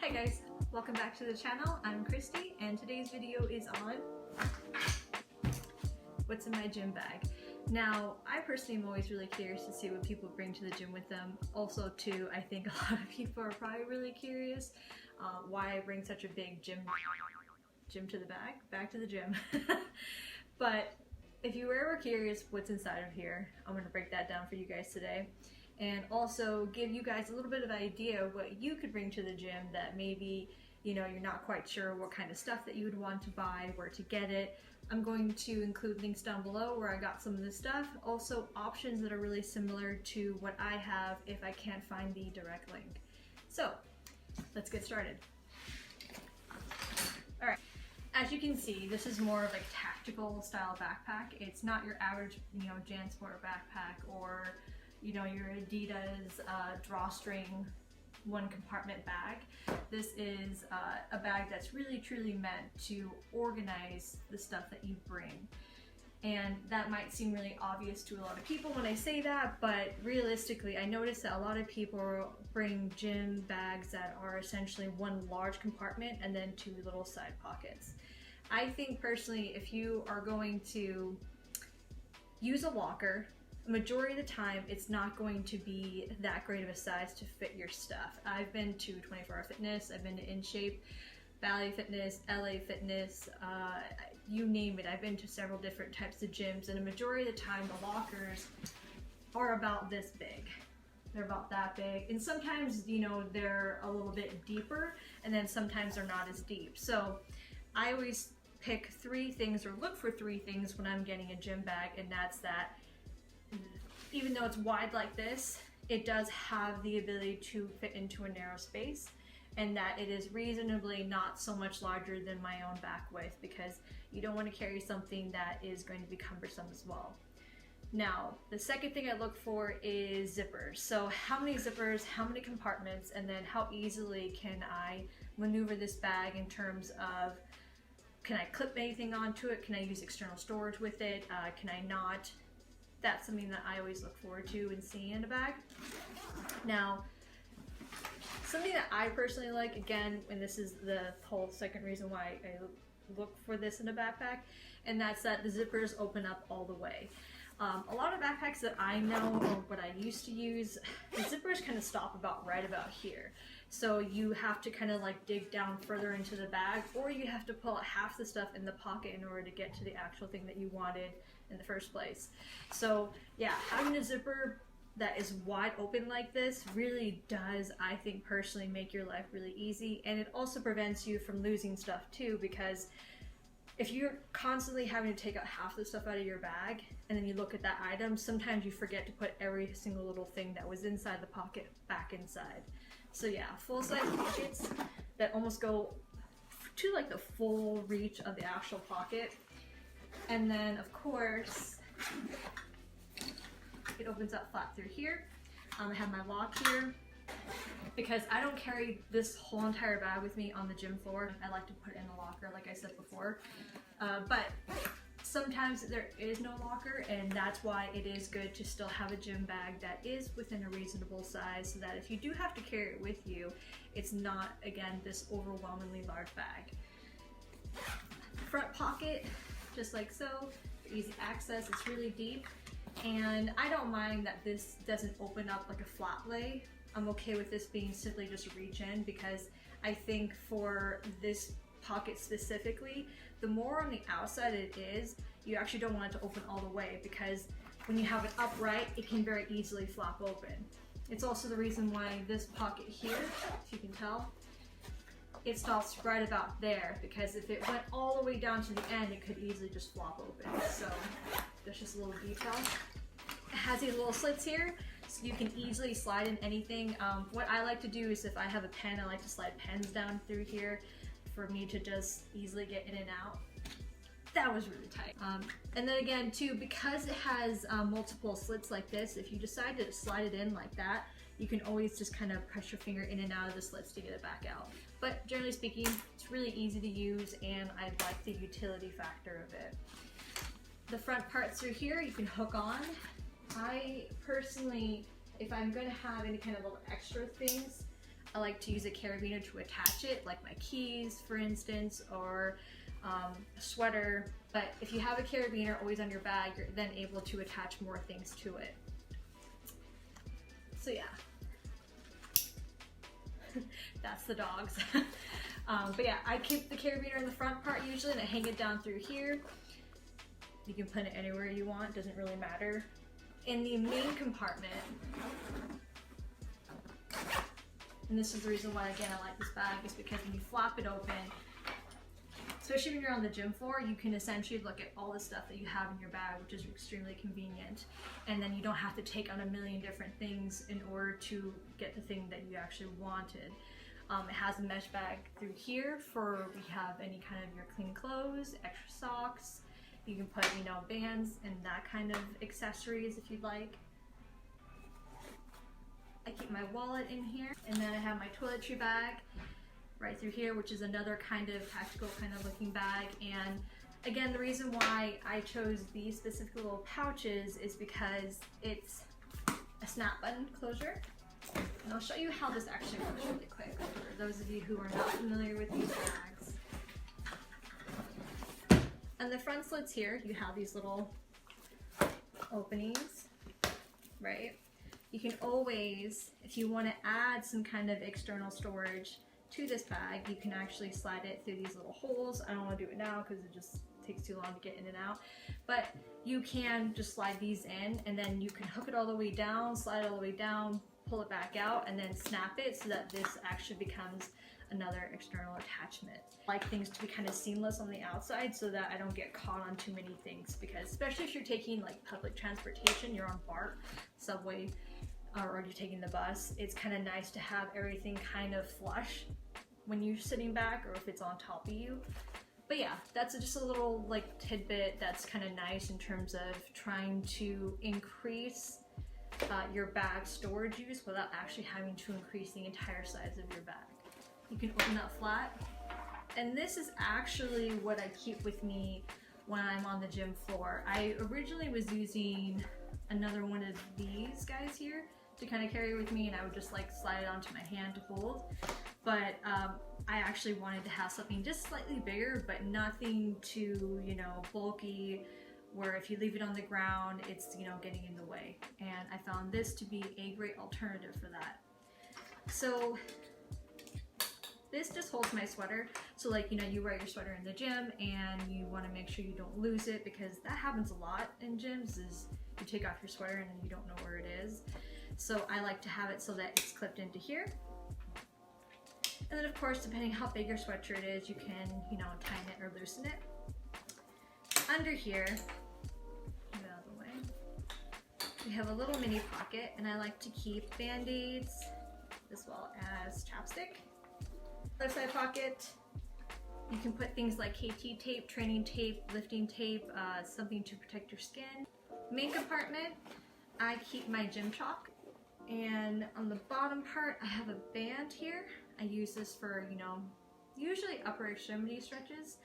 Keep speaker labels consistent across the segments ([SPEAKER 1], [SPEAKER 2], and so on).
[SPEAKER 1] Hi guys, welcome back to the channel. I'm Christy and today's video is on what's in my gym bag. Now, I personally am always really curious to see what people bring to the gym with them. Also too, I think a lot of people are probably really curious why I bring such a big gym to the back to the gym. But if you were ever curious what's inside of here, I'm going to break that down for you guys today. And also give you guys a little bit of an idea of what you could bring to the gym that maybe, you know, you're not quite sure what kind of stuff that you would want to buy, where to get it. I'm going to include links down below where I got some of this stuff. Also options that are really similar to what I have if I can't find the direct link. So let's get started. All right. As you can see, this is more of a tactical style backpack. It's not your average, you know, JanSport backpack or, you know, your Adidas drawstring one compartment bag. This is a bag that's really truly meant to organize the stuff that you bring. And that might seem really obvious to a lot of people when I say that, but realistically, I noticed that a lot of people bring gym bags that are essentially one large compartment and then two little side pockets. I think personally, if you are going to use a locker, majority of the time it's not going to be that great of a size to fit your stuff. I've been to 24 Hour Fitness, I've been to InShape, Bally Fitness, LA Fitness, you name it. I've been to several different types of gyms, and a majority of the time the lockers are about this big. They're about that big, and sometimes, you know, they're a little bit deeper, and then sometimes they're not as deep. So I always pick three things or look for three things when I'm getting a gym bag, and that's that even though it's wide like this, it does have the ability to fit into a narrow space, and that it is reasonably not so much larger than my own back width, because you don't want to carry something that is going to be cumbersome as well. Now, the second thing I look for is zippers. So how many zippers, how many compartments, and then how easily can I maneuver this bag in terms of, can I clip anything onto it? Can I use external storage with it? Can I not? That's something that I always look forward to and seeing in a bag. Now, something that I personally like, again, and this is the whole second reason why I look for this in a backpack, and that's that the zippers open up all the way. A lot of backpacks that I know, or what I used to use, the zippers kind of stop right about here. So you have to kind of like dig down further into the bag, or you have to pull out half the stuff in the pocket in order to get to the actual thing that you wanted in the first place. So yeah, having a zipper that is wide open like this really does, I think personally, make your life really easy, and it also prevents you from losing stuff too, because if you're constantly having to take out half the stuff out of your bag and then you look at that item, sometimes you forget to put every single little thing that was inside the pocket back inside. So yeah, full-size pockets that almost go to like the full reach of the actual pocket. And then of course, it opens up flat through here. I have my lock here, because I don't carry this whole entire bag with me on the gym floor. I like to put it in the locker, like I said before. But sometimes there is no locker, and that's why it is good to still have a gym bag that is within a reasonable size, so that if you do have to carry it with you, it's not, again, this overwhelmingly large bag. Front pocket, just like so, for easy access. It's really deep, and I don't mind that this doesn't open up like a flat lay. I'm okay with this being simply just reach in, because I think for this pocket specifically, the more on the outside it is, you actually don't want it to open all the way, because when you have it upright, it can very easily flop open. It's also the reason why this pocket here, if you can tell, it stops right about there, because if it went all the way down to the end, it could easily just flop open. So there's just a little detail. It has these little slits here, so you can easily slide in anything. What I like to do is, if I have a pen, I like to slide pens down through here for me to just easily get in and out. That was really tight. And then again too, because it has multiple slits like this, if you decide to slide it in like that, you can always just kind of press your finger in and out of the slits to get it back out. But generally speaking, it's really easy to use, and I like the utility factor of it. The front parts through here, you can hook on. I personally, if I'm going to have any kind of little extra things, I like to use a carabiner to attach it, like my keys, for instance, or a sweater. But if you have a carabiner always on your bag, you're then able to attach more things to it. So yeah, that's the dogs. But yeah, I keep the carabiner in the front part usually, and I hang it down through here. You can put it anywhere you want, doesn't really matter. In the main compartment, and this is the reason why, again, I like this bag, is because when you flop it open, especially when you're on the gym floor, you can essentially look at all the stuff that you have in your bag, which is extremely convenient. And then you don't have to take on a million different things in order to get the thing that you actually wanted. It has a mesh bag through here for we have any kind of your clean clothes, extra socks. You can put, you know, bands and that kind of accessories if you'd like. I keep my wallet in here, and then I have my toiletry bag right through here, which is another kind of tactical kind of looking bag. And again, the reason why I chose these specific little pouches is because it's a snap button closure. And I'll show you how this actually works really quick for those of you who are not familiar with these bags. And the front slits here, you have these little openings, right? You can always, if you want to add some kind of external storage to this bag, you can actually slide it through these little holes. I don't want to do it now because it just takes too long to get in and out, but you can just slide these in, and then you can hook it all the way down, slide it all the way down, pull it back out, and then snap it so that this actually becomes another external attachment. I like things to be kind of seamless on the outside so that I don't get caught on too many things, because especially if you're taking like public transportation, you're on BART, subway, or you're taking the bus, it's kind of nice to have everything kind of flush when you're sitting back, or if it's on top of you. But yeah, that's just a little like tidbit that's kind of nice in terms of trying to increase your bag storage use without actually having to increase the entire size of your bag. You can open that flat, and this is actually what I keep with me when I'm on the gym floor. I originally was using another one of these guys here to kind of carry with me, and I would just like slide it onto my hand to hold. But I actually wanted to have something just slightly bigger, but nothing too, you know, bulky, where if you leave it on the ground, it's, you know, getting in the way. And I found this to be a great alternative for that. So this just holds my sweater. So like, you know, you wear your sweater in the gym and you want to make sure you don't lose it, because that happens a lot in gyms, is you take off your sweater and then you don't know where it is. So I like to have it so that it's clipped into here. And then of course, depending how big your sweatshirt is, you can, you know, tighten it or loosen it. Under here, get out of the way, we have a little mini pocket, and I like to keep Band-Aids as well as chapstick. Other side pocket, you can put things like KT tape, training tape, lifting tape, something to protect your skin. Main compartment, I keep my gym chalk, and on the bottom part I have a band here. I use this for, you know, usually upper extremity stretches,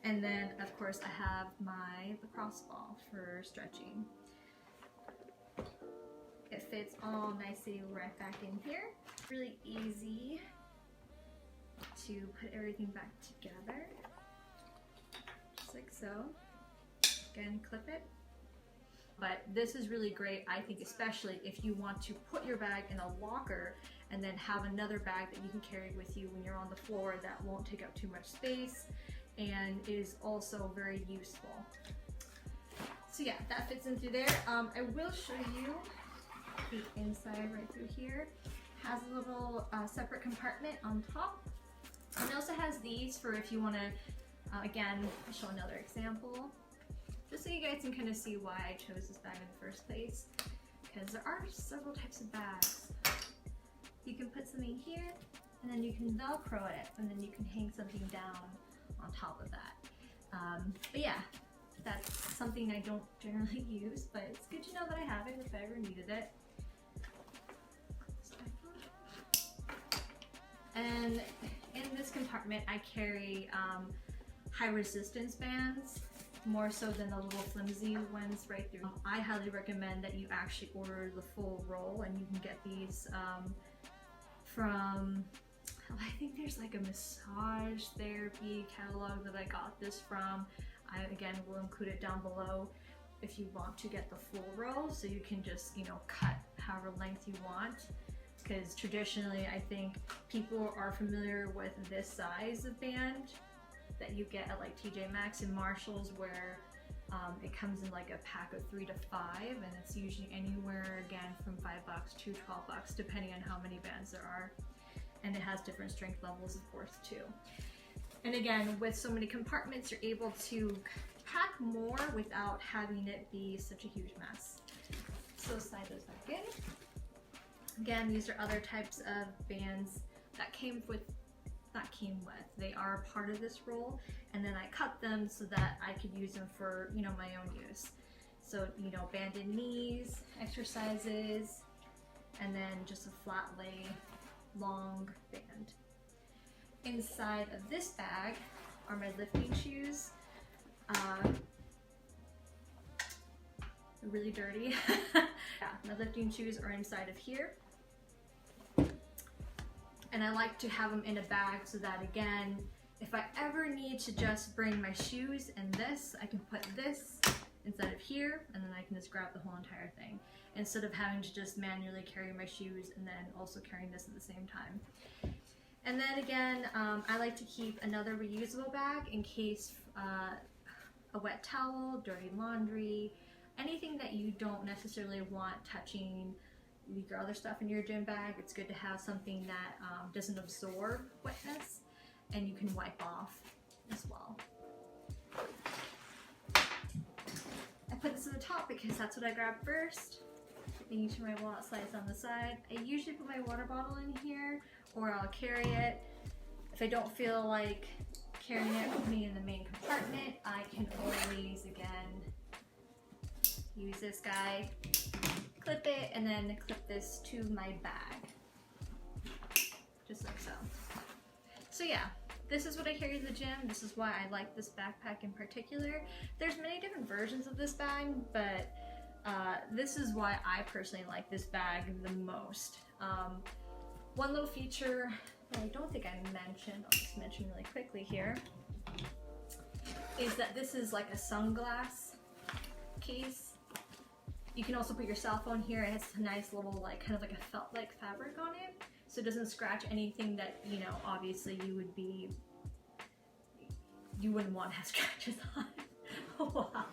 [SPEAKER 1] and then of course I have my lacrosse ball for stretching. It fits all nicely right back in here. Really easy to put everything back together, just like so. Again, clip it. But this is really great, I think, especially if you want to put your bag in a locker and then have another bag that you can carry with you when you're on the floor that won't take up too much space and is also very useful. So yeah, that fits in through there. I will show you the inside right through here. Has a little separate compartment on top. And it also has these for if you want to, again, I'll show another example, just so you guys can kind of see why I chose this bag in the first place, because there are several types of bags. You can put something here, and then you can Velcro it, and then you can hang something down on top of that. But yeah, that's something I don't generally use, but it's good to know that I have it if I ever needed it. And in this compartment, I carry high resistance bands, more so than the little flimsy ones right through. I highly recommend that you actually order the full roll, and you can get these from, I think there's like a massage therapy catalog that I got this from. I again will include it down below if you want to get the full roll, so you can just, you know, cut however length you want. Because traditionally I think people are familiar with this size of band that you get at like TJ Maxx and Marshalls, where it comes in like a pack of 3 to 5, and it's usually anywhere again from $5 to $12 depending on how many bands there are, and it has different strength levels of course too. And again, with so many compartments, you're able to pack more without having it be such a huge mess. So slide those back in. Again, these are other types of bands that they are part of this roll, and then I cut them so that I could use them for, you know, my own use. So, you know, banded knees, exercises, and then just a flat lay long band. Inside of this bag are my lifting shoes. Really dirty. Yeah, my lifting shoes are inside of here. And I like to have them in a bag so that, again, if I ever need to just bring my shoes and this, I can put this inside of here, and then I can just grab the whole entire thing, instead of having to just manually carry my shoes and then also carrying this at the same time. And then again, I like to keep another reusable bag in case a wet towel, dirty laundry, anything that you don't necessarily want touching your other stuff in your gym bag. It's good to have something that doesn't absorb wetness and you can wipe off as well. I put this in the top because that's what I grabbed first. Making sure my wallet slides on the side. I usually put my water bottle in here, or I'll carry it. If I don't feel like carrying it with me in the main compartment, I can always, again, use this guy, clip it, and then clip this to my bag, just like so. So yeah, this is what I carry to the gym. This is why I like this backpack in particular. There's many different versions of this bag, but this is why I personally like this bag the most. One little feature that I don't think I mentioned, I'll just mention really quickly here, is that this is like a sunglass case. You can also put your cell phone here. It has a nice little, like, kind of like a felt-like fabric on it, so it doesn't scratch anything that, you know, obviously you wouldn't want to have scratches on. Wow.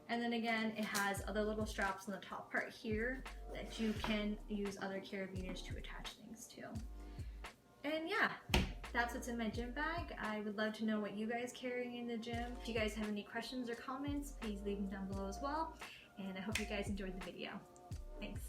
[SPEAKER 1] And then again, it has other little straps on the top part here that you can use other carabiners to attach things to. And yeah, that's what's in my gym bag. I would love to know what you guys carry in the gym. If you guys have any questions or comments, please leave them down below as well. And I hope you guys enjoyed the video. Thanks.